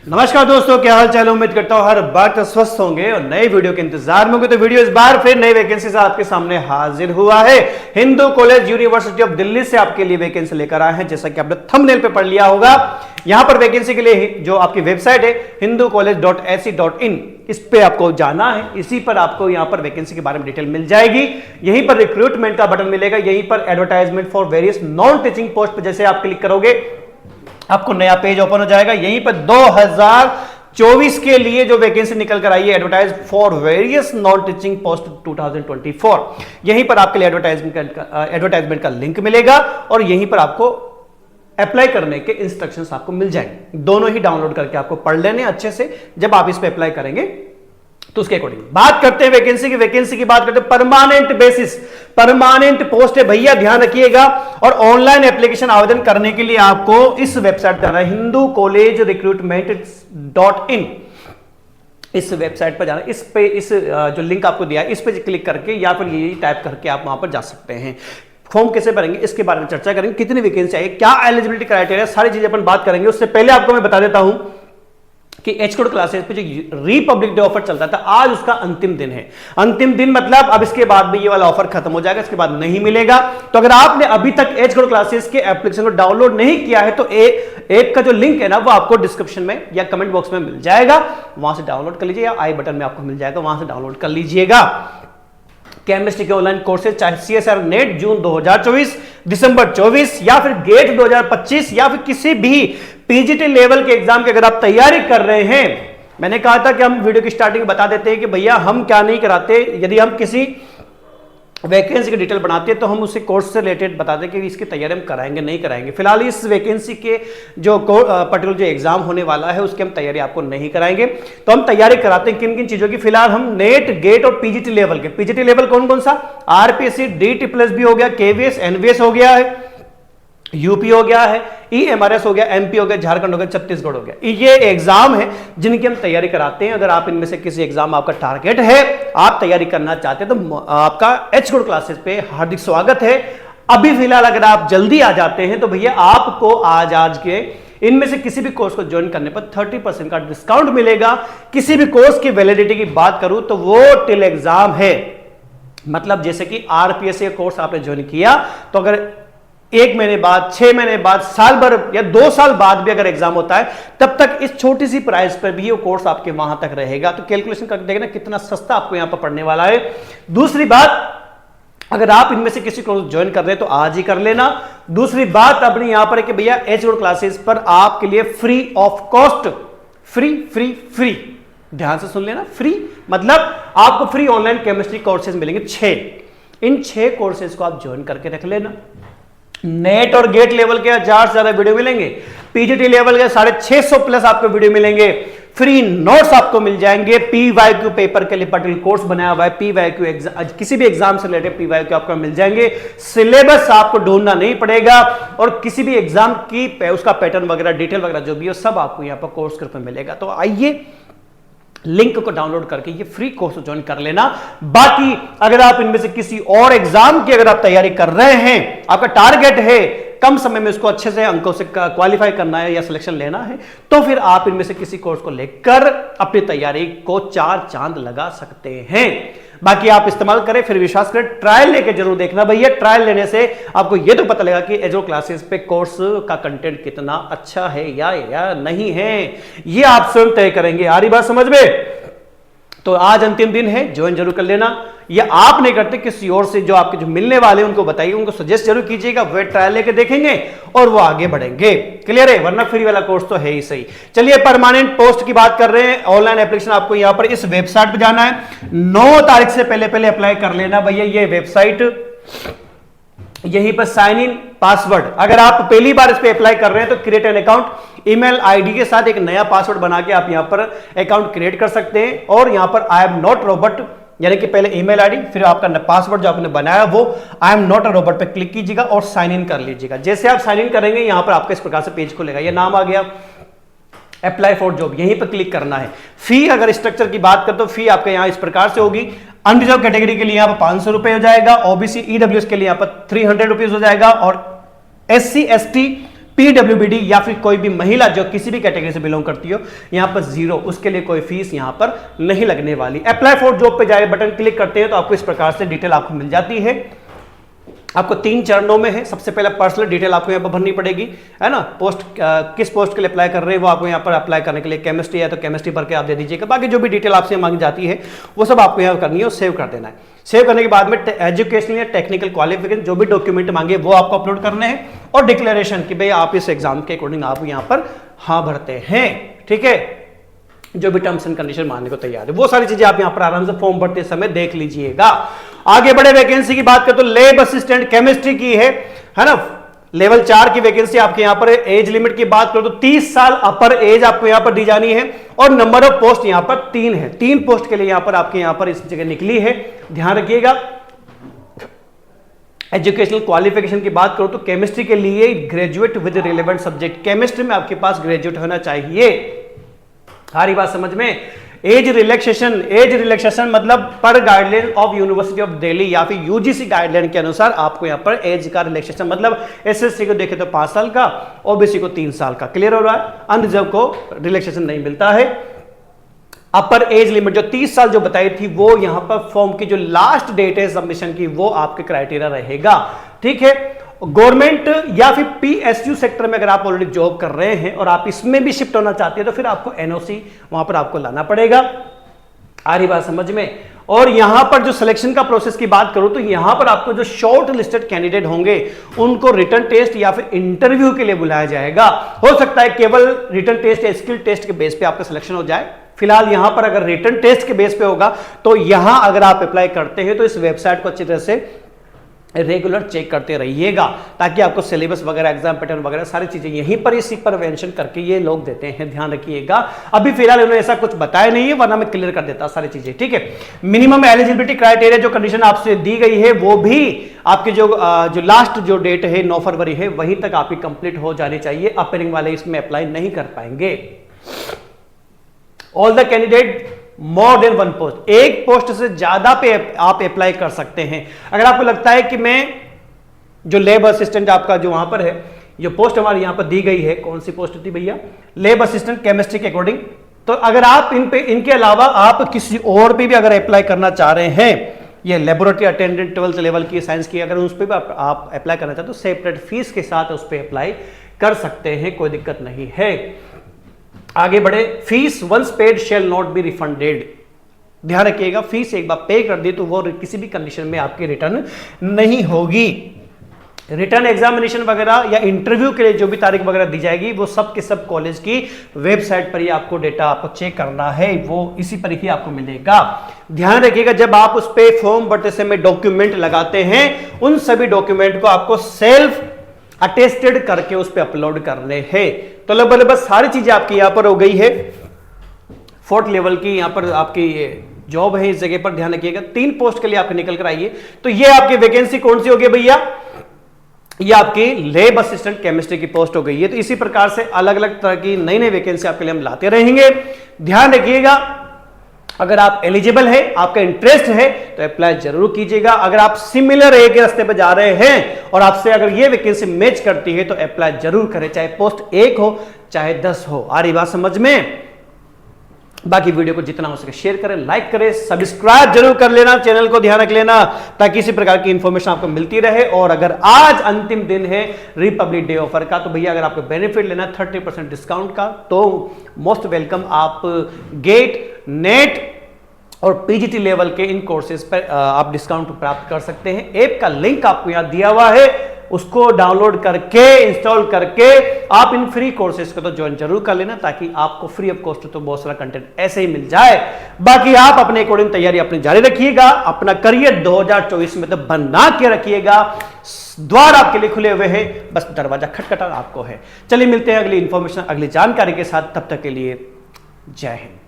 नमस्कार दोस्तों, क्या हाल चाल। उम्मीद करता हूँ हर बार तो स्वस्थ होंगे और नए वीडियो के इंतजार में होंगे। तो वीडियो इस बार फिर नई वैकेंसी से आपके सामने हाजिर हुआ है। Hindu college university of Delhi से आपके लिए वैकेंसी लेकर आए हैं। जैसा कि आपने थंबनेल पे पढ़ लिया होगा, यहां पर वैकेंसी के लिए जो आपकी वेबसाइट है hinducollege.ac.in, इस पे आपको जाना है। इसी पर आपको यहां पर वैकेंसी के बारे में डिटेल मिल जाएगी। यहीं पर रिक्रूटमेंट का बटन मिलेगा, यहीं पर advertisement for various non teaching post पर जैसे आप क्लिक करोगे आपको नया पेज ओपन हो जाएगा। यहीं पर 2024 के लिए जो वैकेंसी निकल कर आई है, advertise for various non teaching post 2024, यहीं पर आपके लिए एडवर्टाइजमेंट का लिंक मिलेगा और यहीं पर आपको अप्लाई करने के इंस्ट्रक्शंस आपको मिल जाएंगे। दोनों ही डाउनलोड करके आपको पढ़ लेने अच्छे से। जब आप इस पे अप्लाई करेंगे तो उसके अकॉर्डिंग बात करते हैं वैकेंसी की बात करते हैं। परमानेंट बेसिस, परमानेंट पोस्ट है भैया, ध्यान रखिएगा। और ऑनलाइन एप्लीकेशन आवेदन करने के लिए आपको इस वेबसाइट पर जाना है, hinducollege.recruitment.in। इस वेबसाइट पर जाना, इस जो लिंक आपको दिया है इस पे क्लिक करके या फिर ये टाइप करके आप वहां पर जा सकते हैं। फॉर्म कैसे भरेंगे इसके बारे में चर्चा करेंगे, कितनी वैकेंसी आई, क्या एलिजिबिलिटी क्राइटेरिया, सारी चीजें अपन बात करेंगे। उससे पहले आपको मैं बता देता हूं कि एच कोड क्लासेस पे जो रिपब्लिक डे ऑफर चलता था, आज उसका अंतिम दिन है। अंतिम दिन मतलब अब इसके बाद भी ये वाला ऑफर खत्म हो जाएगा, इसके बाद नहीं मिलेगा। तो अगर आपने अभी तक एच कोड क्लासेस के एप्लीकेशन को डाउनलोड नहीं किया है तो ऐप का जो लिंक है ना, वो आपको डिस्क्रिप्शन में या कमेंट बॉक्स में मिल जाएगा, वहां से डाउनलोड कर लीजिए, या आई बटन में आपको मिल जाएगा, वहां से डाउनलोड कर लीजिएगा। केमिस्ट्री के ऑनलाइन कोर्सेज, चाहे CSR नेट जून 2024, दिसंबर 24 या फिर गेट 2025 या फिर किसी भी पीजीटी लेवल के एग्जाम की अगर आप तैयारी कर रहे हैं, मैंने कहा था कि हम वीडियो की स्टार्टिंग में बता देते हैं कि भैया हम क्या नहीं कराते। यदि हम किसी वैकेंसी की डिटेल बनाते हैं तो हम उसे कोर्स से रिलेटेड बताते हैं कि इसकी तैयारी हम कराएंगे नहीं कराएंगे। फिलहाल इस वैकेंसी के जो पर्टिकुलर जो एग्जाम होने वाला है उसकी हम तैयारी आपको नहीं कराएंगे। तो हम तैयारी कराते हैं किन किन चीजों की। फिलहाल हम नेट, गेट और पीजीटी लेवल के। पीजीटी लेवल कौन कौन सा? आरपीएससी, DT+ हो गया, KVS, NVS हो गया है, यूपी हो गया है, EMRS हो गया, MP हो गया, झारखंड हो गया, छत्तीसगढ़ हो गया। ये एग्जाम है जिनकी हम तैयारी कराते हैं। अगर आप इनमें से किसी एग्जाम आपका टारगेट है, आप तैयारी करना चाहते हैं, तो आपका एच कोड क्लासेस पे हार्दिक स्वागत है। अभी फिलहाल अगर आप जल्दी आ जाते हैं तो भैया आपको आज के इनमें से किसी भी कोर्स को ज्वाइन करने पर 30% का डिस्काउंट मिलेगा। किसी भी कोर्स की वैलिडिटी की बात करूं तो वो टिल एग्जाम है। मतलब जैसे कि आरपीएससी कोर्स आपने ज्वाइन किया तो अगर 1 महीने बाद, 6 महीने बाद, साल भर या 2 साल बाद भी अगर एग्जाम होता है, तब तक इस छोटी सी प्राइस पर भी वो कोर्स आपके वहां तक रहेगा। तो कैलकुलेशन करके देखना कितना सस्ता आपको यहां पर पड़ने वाला है। दूसरी बात, अगर आप इनमें से किसी कोर्स ज्वाइन कर रहे हैं तो आज ही कर लेना। दूसरी बात अपनी यहां पर है कि भैया एच कोड क्लासेस पर आपके लिए फ्री ऑफ कॉस्ट, फ्री, ध्यान से सुन लेना, फ्री मतलब आपको फ्री ऑनलाइन केमिस्ट्री कोर्सेज मिलेंगे 6। इन 6 कोर्सेज को आप ज्वाइन करके रख लेना। नेट और गेट लेवल के 1000 से ज्यादा वीडियो मिलेंगे, पीजीटी लेवल के 650+ आपको वीडियो मिलेंगे, फ्री नोट्स आपको मिल जाएंगे, PYQ पेपर के लिए पर्टिकुलर कोर्स बनाया हुआ है, PYQ एग्जाम, किसी भी एग्जाम से रिलेटेड PYQ आपको मिल जाएंगे। सिलेबस आपको ढूंढना नहीं पड़ेगा और किसी भी एग्जाम की उसका पैटर्न वगैरह, डिटेल वगैरह जो भी हो सब आपको यहाँ पर कोर्स के रूप में मिलेगा। तो आइए लिंक को डाउनलोड करके ये फ्री कोर्स ज्वाइन कर लेना। बाकी अगर आप इनमें से किसी और एग्जाम की अगर आप तैयारी कर रहे हैं, आपका टारगेट है कम समय में उसको अच्छे से अंकों से क्वालिफाई करना है या सिलेक्शन लेना है, तो फिर आप इनमें से किसी कोर्स को लेकर अपनी तैयारी को 4 चांद लगा सकते हैं। बाकी आप इस्तेमाल करें, फिर विश्वास करें, ट्रायल लेके जरूर देखना भैया। ट्रायल लेने से आपको यह तो पता लगेगा कि एजो क्लासेस पे कोर्स का कंटेंट कितना अच्छा है या नहीं है, ये आप स्वयं तय करेंगे। आ रही बात समझ में? तो आज अंतिम दिन है, ज्वाइन जरूर कर लेना। या आप नहीं करते, किसी और से जो आपके जो मिलने वाले हैं उनको बताइए, उनको सजेस्ट जरूर कीजिएगा, वे ट्रायल लेके देखेंगे और वो आगे बढ़ेंगे। क्लियर है? वरना फ्री वाला कोर्स तो है ही सही। चलिए परमानेंट पोस्ट की बात कर रहे हैं। ऑनलाइन एप्लीकेशन आपको यहां पर इस वेबसाइट पर जाना है। 9 तारीख से पहले अप्लाई कर लेना भैया। ये वेबसाइट, यहीं पर साइन इन पासवर्ड, अगर आप पहली बार इस पे अप्लाई कर रहे हैं तो create an account, email ID के साथ एक नया पासवर्ड बना के आप यहां पर अकाउंट क्रिएट कर सकते हैं। और यहां पर आई एम नॉट रोबोट, यानी कि पहले ईमेल आईडी फिर आपका पासवर्ड जो आपने बनाया वो I am not a robot पे क्लिक कीजिएगा और साइन इन कर लीजिएगा। जैसे आप साइन इन करेंगे यहां पर आपका इस प्रकार से पेज खुलेगा, ये नाम आ गया, अप्लाई फॉर जॉब, यहीं पर क्लिक करना है। फी अगर स्ट्रक्चर की बात करें तो फी आपके यहां इस प्रकार से होगी। अनरिजर्व कैटेगरी के लिए यहां पर 500 रुपए हो जाएगा, OBC EWS के लिए यहां पर 300 रुपीज हो जाएगा और SC ST पीडब्ल्यूबीडी या फिर कोई भी महिला जो किसी भी कैटेगरी से बिलोंग करती हो, यहां पर 0, उसके लिए कोई फीस यहां पर नहीं लगने वाली। अप्लाई फॉर जॉब पे जाए बटन क्लिक करते हैं तो आपको इस प्रकार से डिटेल आपको मिल जाती है। आपको 3 चरणों में है। सबसे पहले पर्सनल डिटेल आपको यहाँ पर भरनी पड़ेगी, है ना। पोस्ट किस पोस्ट के लिए अप्लाई कर रहे हैं वो आपको यहाँ पर अप्लाई करने के लिए केमिस्ट्री है तो केमिस्ट्री भर के आप दे दीजिएगा। बाकी जो भी डिटेल आपसे मांगी जाती है वो सब आपको यहाँ करनी है और सेव कर देना है। सेव करने के बाद में एजुकेशनल या टेक्निकल क्वालिफिकेशन जो भी डॉक्यूमेंट मांगे वो आपको अपलोड करने हैं और डिक्लेरेशन कि भाई आप इस एग्जाम के अकॉर्डिंग आप यहाँ पर हाँ भरते हैं, ठीक है। जो भी टर्म्स एंड कंडीशन मानने को तैयार है वो सारी चीजें आप यहां पर आराम से फॉर्म भरते समय देख लीजिएगा। आगे बढ़े वैकेंसी की बात करें तो लैब असिस्टेंट केमिस्ट्री की है ना। लेवल 4 की वैकेंसी आपके यहां पर एज लिमिट की बात करो तो 30 साल अपर एज आपको यहां पर दी जानी है और नंबर ऑफ पोस्ट यहां पर 3 है। 3 पोस्ट के लिए यहां पर आपके यहां पर इस जगह निकली है, ध्यान रखिएगा। एजुकेशनल क्वालिफिकेशन की बात करो तो केमिस्ट्री के लिए graduate with relevant subject, chemistry में आपके पास ग्रेजुएट होना चाहिए। सारी बात समझ में। एज रिलैक्सेशन मतलब पर guideline of university of Delhi या फिर यूजीसी गाइडलाइन के अनुसार आपको यहां पर एज का रिलैक्सेशन, मतलब एसएससी को देखे तो 5 साल का, ओबीसी को 3 साल का। क्लियर हो रहा है। अनरिजर्व को रिलैक्सेशन नहीं मिलता है। अपर एज लिमिट जो 30 साल जो बताई थी वो यहां पर फॉर्म की जो लास्ट डेट है सबमिशन की वो आपके क्राइटेरिया रहेगा, ठीक है। गवर्नमेंट या फिर पीएसयू सेक्टर में अगर आप ऑलरेडी जॉब कर रहे हैं और आप इसमें भी शिफ्ट होना चाहते हैं तो फिर आपको एनओसी वहां पर आपको लाना पड़ेगा। आ रही बात समझ में। और यहां पर जो सिलेक्शन का प्रोसेस की बात करूं तो यहां पर आपको जो शॉर्ट लिस्टेड कैंडिडेट होंगे उनको रिटन टेस्ट या फिर इंटरव्यू के लिए बुलाया जाएगा। हो सकता है केवल रिटन टेस्ट या स्किल टेस्ट के बेस पे आपका सिलेक्शन हो जाए। फिलहाल यहां पर अगर रिटन टेस्ट के बेस पे होगा तो यहां अगर आप अप्लाई करते हैं तो इस वेबसाइट को अच्छी तरह से रेगुलर चेक करते रहिएगा ताकि आपको सिलेबस वगैरह एग्जाम पैटर्न वगैरह सारी चीजें यहीं पर इसी पर मेंशन करके ये लोग देते हैं, ध्यान रखिएगा। अभी फिलहाल उन्होंने ऐसा कुछ बताया नहीं है वरना मैं क्लियर कर देता सारी चीजें, ठीक है। मिनिमम एलिजिबिलिटी क्राइटेरिया जो कंडीशन आपसे दी गई है वो भी आपके जो लास्ट जो डेट है 9 फरवरी है वहीं तक आपकी कंप्लीट हो जानी चाहिए। अपेयरिंग वाले इसमें अप्लाई नहीं कर पाएंगे। All the candidate more than 1 post, एक पोस्ट से ज्यादा पे आप अप्लाई कर सकते हैं। अगर आपको लगता है कि मैं जो लैब असिस्टेंट आपका जो वहां पर है, जो पोस्ट हमारी यहां पर दी गई है, कौन सी पोस्ट थी भैया, लैब असिस्टेंट केमिस्ट्री के अकॉर्डिंग, तो अगर आप इनके अलावा आप किसी और पे भी अगर अप्लाई करना चाह रहे हैं, ये लेबोरेटरी अटेंडेंट 12th लेवल की साइंस की, अगर उस पर भी आप अप्लाई करना चाहते हो तो सेपरेट फीस के साथ उस पर अप्लाई कर सकते हैं, कोई दिक्कत नहीं है। आगे बढ़े। Fees once paid shall not be refunded, ध्यान रखिएगा। फीस एक बार पे कर दी तो वो किसी भी कंडीशन में आपकी रिटर्न नहीं होगी। रिटर्न एग्जामिनेशन वगैरह या इंटरव्यू के लिए जो भी तारीख वगैरह दी जाएगी वो सब के सब कॉलेज की वेबसाइट पर ही आपको डेटा आपको चेक करना है, वो इसी पर ही आपको मिलेगा। ध्यान रखिएगा जब आप उस पे फॉर्म भरते समय डॉक्यूमेंट लगाते हैं उन सभी डॉक्यूमेंट को आपको सेल्फ अटेस्टेड करके उस पे अपलोड करने हैं। तो लगभग सारी चीजें आपकी यहां पर हो गई है। 4th लेवल की यहां पर आपकी जॉब है, इस जगह पर ध्यान रखिएगा। 3 पोस्ट के लिए आपके निकल कर आइए। तो ये आपकी वैकेंसी कौन सी होगी भैया, ये आपकी लैब असिस्टेंट केमिस्ट्री की पोस्ट हो गई है। तो इसी प्रकार से अलग अलग तरह की नई नई वैकेंसी आपके लिए हम लाते रहेंगे। ध्यान रखिएगा अगर आप एलिजिबल है, आपका इंटरेस्ट है तो अप्लाई जरूर कीजिएगा। अगर आप सिमिलर एक रास्ते पे जा रहे हैं और आपसे अगर ये वैकेंसी मैच करती है तो अप्लाई जरूर करें, चाहे पोस्ट 1 हो चाहे 10 हो। आ रही बात समझ में। बाकी वीडियो को जितना हो सके शेयर करें, लाइक करें, सब्सक्राइब जरूर कर लेना, चैनल को ध्यान रख लेना ताकि इसी प्रकार की इंफॉर्मेशन आपको मिलती रहे। और अगर आज अंतिम दिन है रिपब्लिक डे ऑफर का तो भैया अगर आपको बेनिफिट लेना 30% डिस्काउंट का तो मोस्ट वेलकम। आप गेट, नेट और पीजीटी लेवल के इन कोर्सेज पर आप डिस्काउंट प्राप्त कर सकते हैं। ऐप का लिंक आपको यहां दिया हुआ है, उसको डाउनलोड करके इंस्टॉल करके आप इन फ्री कोर्सेज को तो ज्वाइन जरूर कर लेना ताकि आपको फ्री ऑफ कॉस्ट तो बहुत सारा कंटेंट ऐसे ही मिल जाए। बाकी आप अपने अकॉर्डिंग तैयारी अपनी जारी रखिएगा, अपना करियर 2024 में तो बना के रखिएगा। द्वार आपके लिए खुले हुए हैं, बस दरवाजा खटखटा आपको है। चलिए मिलते हैं अगली इंफॉर्मेशन, अगली जानकारी के साथ। तब तक के लिए जय हिंद।